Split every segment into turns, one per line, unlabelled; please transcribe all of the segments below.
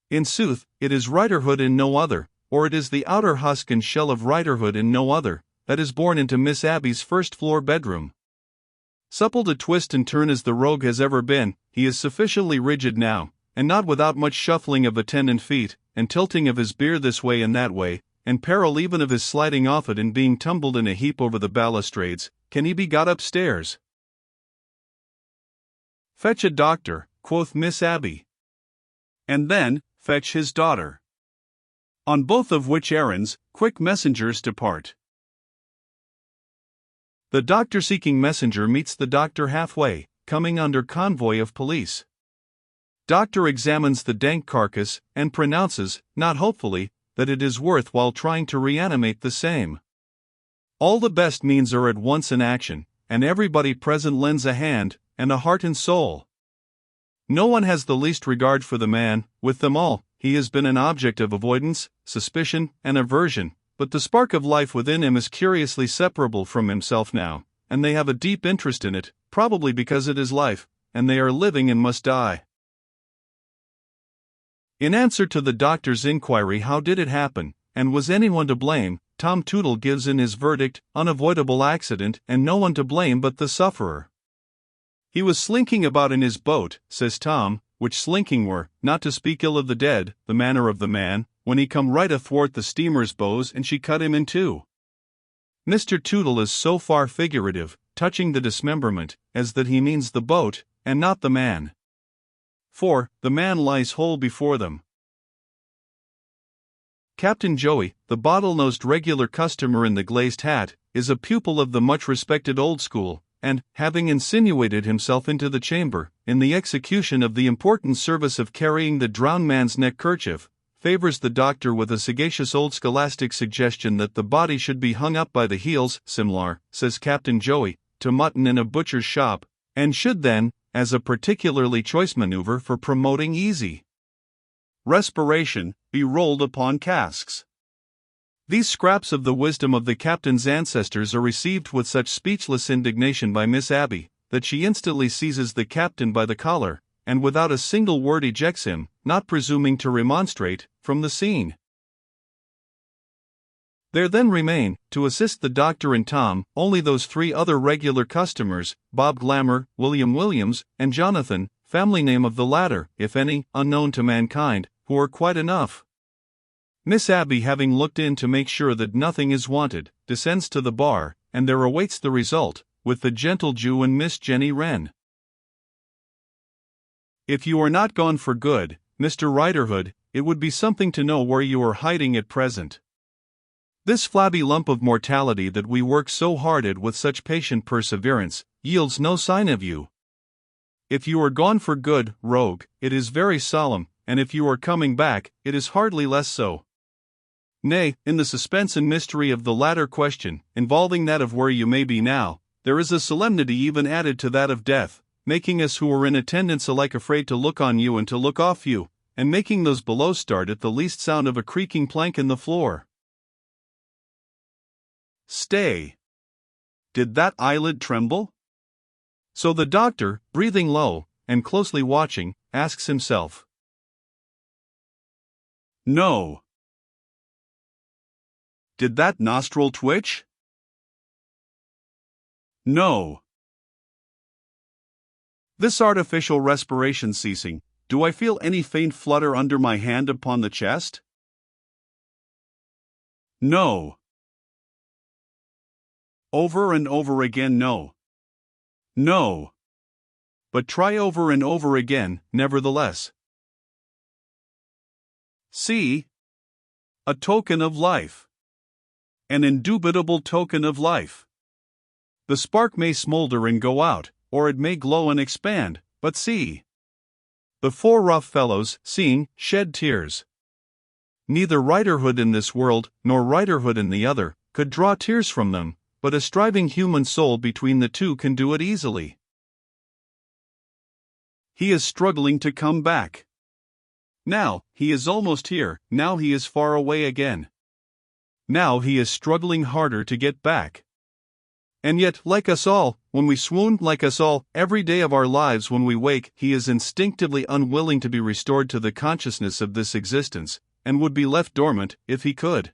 In sooth, it is writerhood in no other, or it is the outer husk and shell of writerhood in no other, that is born into Miss Abby's first-floor bedroom. Supple to twist and turn as the rogue has ever been, he is sufficiently rigid now, and not without much shuffling of attendant feet, and tilting of his bier this way and that way, and peril even of his sliding off it and being tumbled in a heap over the balustrades, can he be got upstairs. "Fetch a doctor," quoth Miss Abby. "And then, fetch his daughter. On both of which errands, quick messengers depart." The doctor-seeking messenger meets the doctor halfway, coming under convoy of police. Doctor examines the dank carcass, and pronounces, not hopefully, that it is worth while trying to reanimate the same. All the best means are at once in action, and everybody present lends a hand, and a heart and soul. No one has the least regard for the man. With them all, he has been an object of avoidance, suspicion, and aversion, but the spark of life within him is curiously separable from himself now, and they have a deep interest in it, probably because it is life, and they are living and must die. In answer to the doctor's inquiry how did it happen, and was anyone to blame, Tom Tootle gives in his verdict, unavoidable accident, and no one to blame but the sufferer. "He was slinking about in his boat," says Tom, "which slinking were, not to speak ill of the dead, the manner of the man, when he come right athwart the steamer's bows and she cut him in two." Mr. Tootle is so far figurative, touching the dismemberment, as that he means the boat, and not the man. For, the man lies whole before them. Captain Joey, the bottle-nosed regular customer in the glazed hat, is a pupil of the much-respected old school, and, having insinuated himself into the chamber, in the execution of the important service of carrying the drowned man's neck-kerchief, favors the doctor with a sagacious old scholastic suggestion that the body should be hung up by the heels, similar, says Captain Joey, to mutton in a butcher's shop, and should then, as a particularly choice maneuver for promoting easy respiration, be rolled upon casks. These scraps of the wisdom of the captain's ancestors are received with such speechless indignation by Miss Abby, that she instantly seizes the captain by the collar, and without a single word ejects him, not presuming to remonstrate, from the scene. There then remain, to assist the doctor and Tom, only those three other regular customers, Bob Glamour, William Williams, and Jonathan, family name of the latter, if any, unknown to mankind, who are quite enough. Miss Abby, having looked in to make sure that nothing is wanted, descends to the bar, and there awaits the result, with the gentle Jew and Miss Jenny Wren. If you are not gone for good, Mr. Riderhood, it would be something to know where you are hiding at present. This flabby lump of mortality that we work so hard at with such patient perseverance, yields no sign of you. If you are gone for good, rogue, it is very solemn, and if you are coming back, it is hardly less so. Nay, in the suspense and mystery of the latter question, involving that of where you may be now, there is a solemnity even added to that of death, making us who are in attendance alike afraid to look on you and to look off you, and making those below start at the least sound of a creaking plank in the floor. Stay! Did that eyelid tremble? So the doctor, breathing low, and closely watching, asks himself. No. Did that nostril twitch? No. This artificial respiration ceasing, do I feel any faint flutter under my hand upon the chest? No. Over and over again, no. No. But try over and over again, nevertheless. See? A token of life. An indubitable token of life. The spark may smolder and go out, or it may glow and expand, but see. The four rough fellows, seeing, shed tears. Neither writerhood in this world, nor writerhood in the other, could draw tears from them, but a striving human soul between the two can do it easily. He is struggling to come back. Now, he is almost here, now he is far away again. Now he is struggling harder to get back. And yet, like us all, when we swoon, like us all, every day of our lives when we wake, he is instinctively unwilling to be restored to the consciousness of this existence, and would be left dormant, if he could.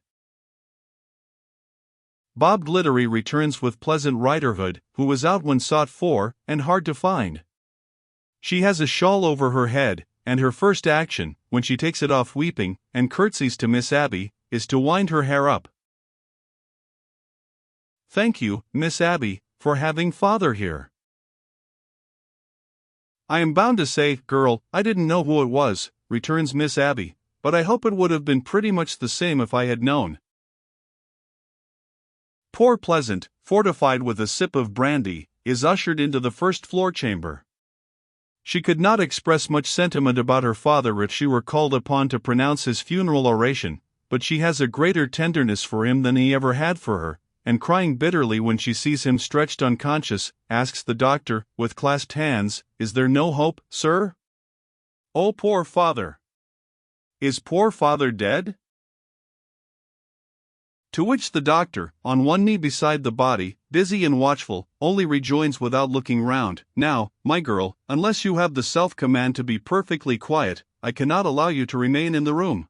Bob Glittery returns with Pleasant Riderhood, who was out when sought for, and hard to find. She has a shawl over her head, and her first action, when she takes it off weeping, and curtsies to Miss Abby, is to wind her hair up. "Thank you, Miss Abby, for having father here." "I am bound to say, girl, I didn't know who it was," returns Miss Abby, "but I hope it would have been pretty much the same if I had known." Poor Pleasant, fortified with a sip of brandy, is ushered into the first-floor chamber. She could not express much sentiment about her father if she were called upon to pronounce his funeral oration, but she has a greater tenderness for him than he ever had for her, and crying bitterly when she sees him stretched unconscious, asks the doctor, with clasped hands, "Is there no hope, sir?" "Oh, poor father! Is poor father dead?" To which the doctor, on one knee beside the body, busy and watchful, only rejoins without looking round, "Now, my girl, unless you have the self-command to be perfectly quiet, I cannot allow you to remain in the room."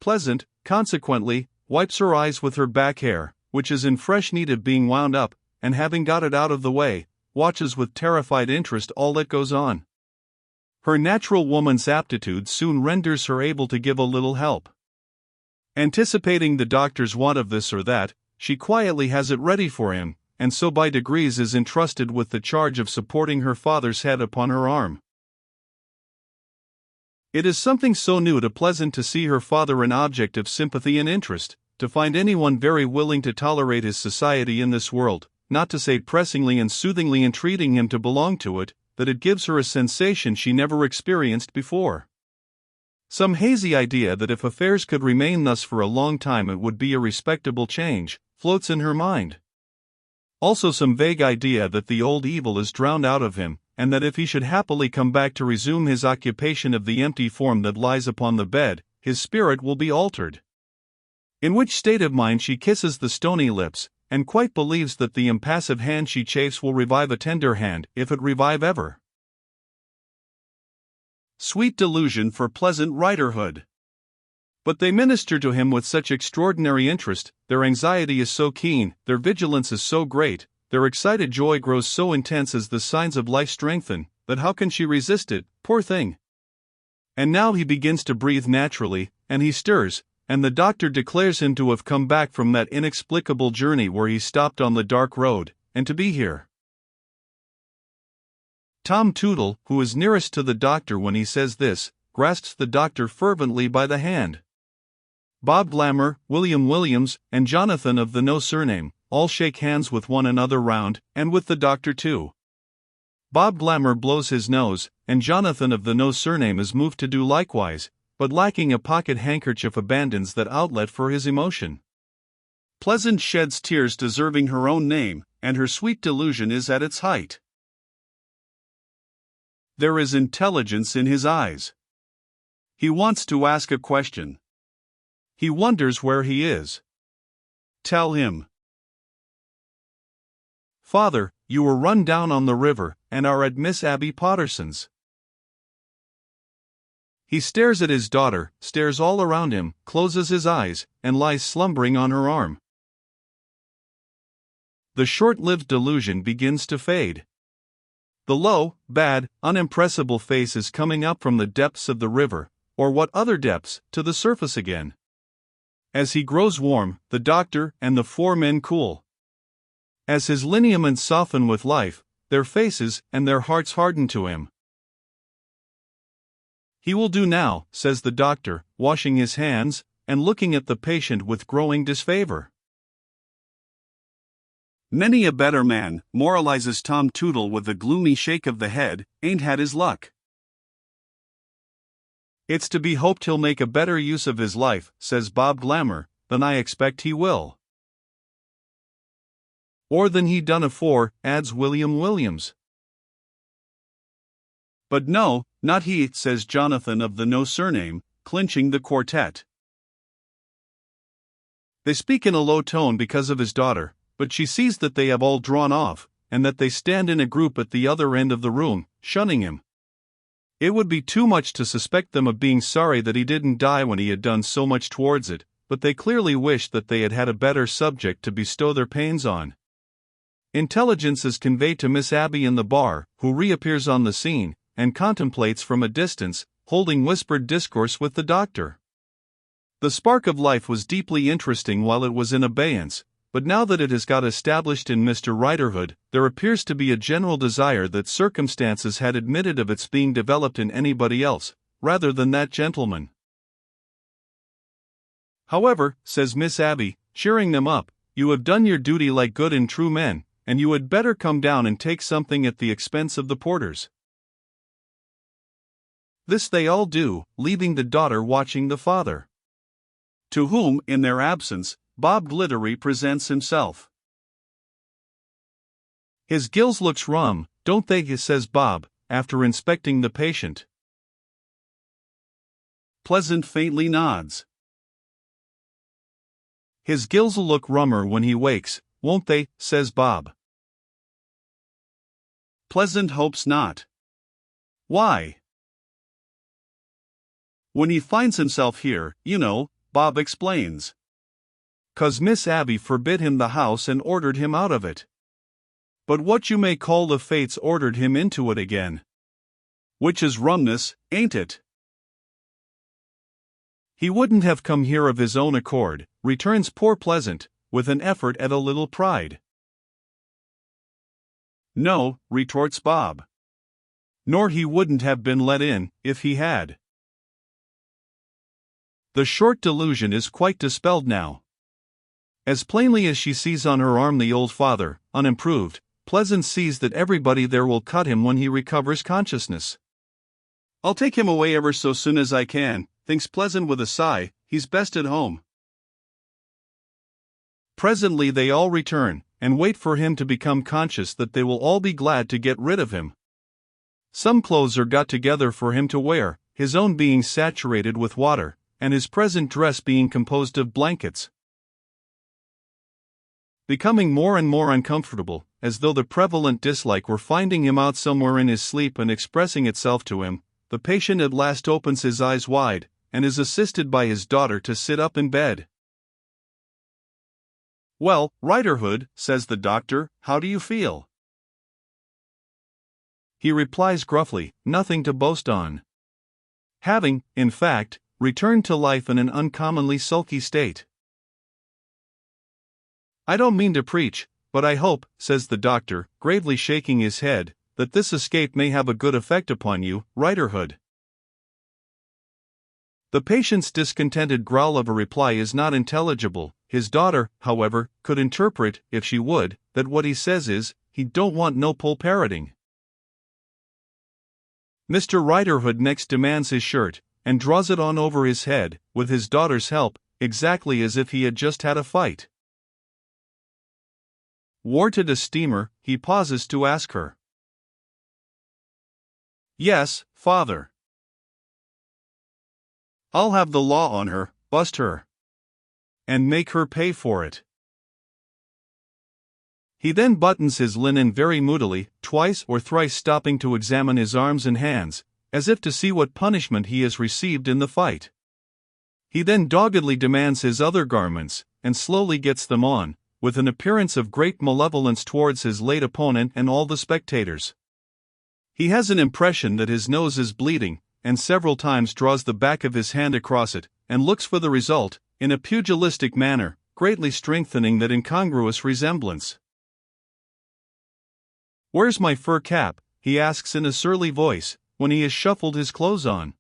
Pleasant, consequently, wipes her eyes with her back hair, which is in fresh need of being wound up, and having got it out of the way, watches with terrified interest all that goes on. Her natural woman's aptitude soon renders her able to give a little help. Anticipating the doctor's want of this or that, she quietly has it ready for him, and so by degrees is entrusted with the charge of supporting her father's head upon her arm. It is something so new to Pleasant to see her father an object of sympathy and interest, to find anyone very willing to tolerate his society in this world, not to say pressingly and soothingly entreating him to belong to it, that it gives her a sensation she never experienced before. Some hazy idea that if affairs could remain thus for a long time it would be a respectable change, floats in her mind. Also some vague idea that the old evil is drowned out of him, and that if he should happily come back to resume his occupation of the empty form that lies upon the bed, his spirit will be altered. In which state of mind she kisses the stony lips, and quite believes that the impassive hand she chafes will revive a tender hand, if it revive ever. Sweet delusion for Pleasant Riderhood! But they minister to him with such extraordinary interest, their anxiety is so keen, their vigilance is so great, their excited joy grows so intense as the signs of life strengthen, that how can she resist it, poor thing? And now he begins to breathe naturally, and he stirs, and the doctor declares him to have come back from that inexplicable journey where he stopped on the dark road, and to be here. Tom Tootle, who is nearest to the doctor when he says this, grasps the doctor fervently by the hand. Bob Glamour, William Williams, and Jonathan of the no surname, all shake hands with one another round, and with the doctor too. Bob Glamour blows his nose, and Jonathan of the no surname is moved to do likewise, but lacking a pocket handkerchief abandons that outlet for his emotion. Pleasant sheds tears deserving her own name, and her sweet delusion is at its height. There is intelligence in his eyes. He wants to ask a question. He wonders where he is. Tell him. "Father, you were run down on the river, and are at Miss Abby Potterson's." He stares at his daughter, stares all around him, closes his eyes, and lies slumbering on her arm. The short-lived delusion begins to fade. The low, bad, unimpressible face is coming up from the depths of the river, or what other depths, to the surface again. As he grows warm, the doctor and the four men cool. As his lineaments soften with life, their faces and their hearts harden to him. "He will do now," says the doctor, washing his hands, and looking at the patient with growing disfavor. "Many a better man," moralizes Tom Tootle with a gloomy shake of the head, "ain't had his luck." "It's to be hoped he'll make a better use of his life," says Bob Glamour, "than I expect he will." "Or than he done afore," adds William Williams. "But no, not he," says Jonathan of the no surname, clinching the quartet. They speak in a low tone because of his daughter, but she sees that they have all drawn off, and that they stand in a group at the other end of the room, shunning him. It would be too much to suspect them of being sorry that he didn't die when he had done so much towards it, but they clearly wish that they had had a better subject to bestow their pains on. Intelligence is conveyed to Miss Abby in the bar, who reappears on the scene, and contemplates from a distance, holding whispered discourse with the doctor. The spark of life was deeply interesting while it was in abeyance, but now that it has got established in Mr. Riderhood, there appears to be a general desire that circumstances had admitted of its being developed in anybody else, rather than that gentleman. However, says Miss Abby, cheering them up, you have done your duty like good and true men, and you had better come down and take something at the expense of the porters. This they all do, leaving the daughter watching the father, to whom, in their absence, Bob Glittery presents himself. His gills looks rum, don't they, says Bob, after inspecting the patient. Pleasant faintly nods. His gills'll look rummer when he wakes, won't they, says Bob. Pleasant hopes not. Why? When he finds himself here, you know, Bob explains. 'Cause Miss Abby forbid him the house and ordered him out of it. But what you may call the fates ordered him into it again. Which is rumness, ain't it? He wouldn't have come here of his own accord, returns poor Pleasant, with an effort at a little pride. No, retorts Bob. Nor he wouldn't have been let in, if he had. The short delusion is quite dispelled now. As plainly as she sees on her arm the old father, unimproved, Pleasant sees that everybody there will cut him when he recovers consciousness. I'll take him away ever so soon as I can, thinks Pleasant with a sigh, he's best at home. Presently they all return, and wait for him to become conscious that they will all be glad to get rid of him. Some clothes are got together for him to wear, his own being saturated with water, and his present dress being composed of blankets. Becoming more and more uncomfortable, as though the prevalent dislike were finding him out somewhere in his sleep and expressing itself to him, the patient at last opens his eyes wide, and is assisted by his daughter to sit up in bed. Well, Riderhood, says the doctor, how do you feel? He replies gruffly, nothing to boast on. Having, in fact, returned to life in an uncommonly sulky state. I don't mean to preach, but I hope, says the doctor, gravely shaking his head, that this escape may have a good effect upon you, Riderhood. The patient's discontented growl of a reply is not intelligible. His daughter, however, could interpret, if she would, that what he says is, he don't want no parroting. Mr. Riderhood next demands his shirt, and draws it on over his head, with his daughter's help, exactly as if he had just had a fight. Warded a steamer, he pauses to ask her. Yes, father. I'll have the law on her, bust her. And make her pay for it. He then buttons his linen very moodily, twice or thrice stopping to examine his arms and hands, as if to see what punishment he has received in the fight. He then doggedly demands his other garments, and slowly gets them on, with an appearance of great malevolence towards his late opponent and all the spectators. He has an impression that his nose is bleeding, and several times draws the back of his hand across it, and looks for the result, in a pugilistic manner, greatly strengthening that incongruous resemblance. Where's my fur cap? He asks in a surly voice, when he has shuffled his clothes on.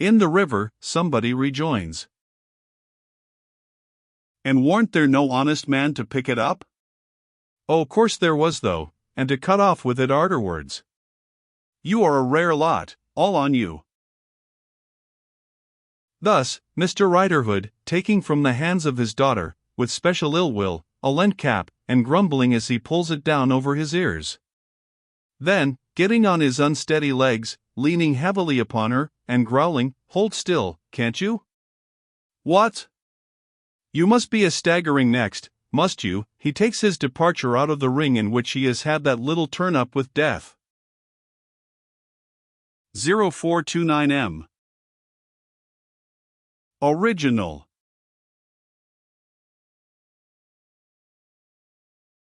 In the river, somebody rejoins. And warn't there no honest man to pick it up? Oh, course there was though, and to cut off with it arterwards. You are a rare lot, all on you. Thus, Mr. Riderhood, taking from the hands of his daughter, with special ill will, a lent cap, and grumbling as he pulls it down over his ears. Then, getting on his unsteady legs, leaning heavily upon her, and growling, hold still, can't you? What? You must be a staggering next, must you? He takes his departure out of the ring in which he has had that little turn up with death. 0429M. Original.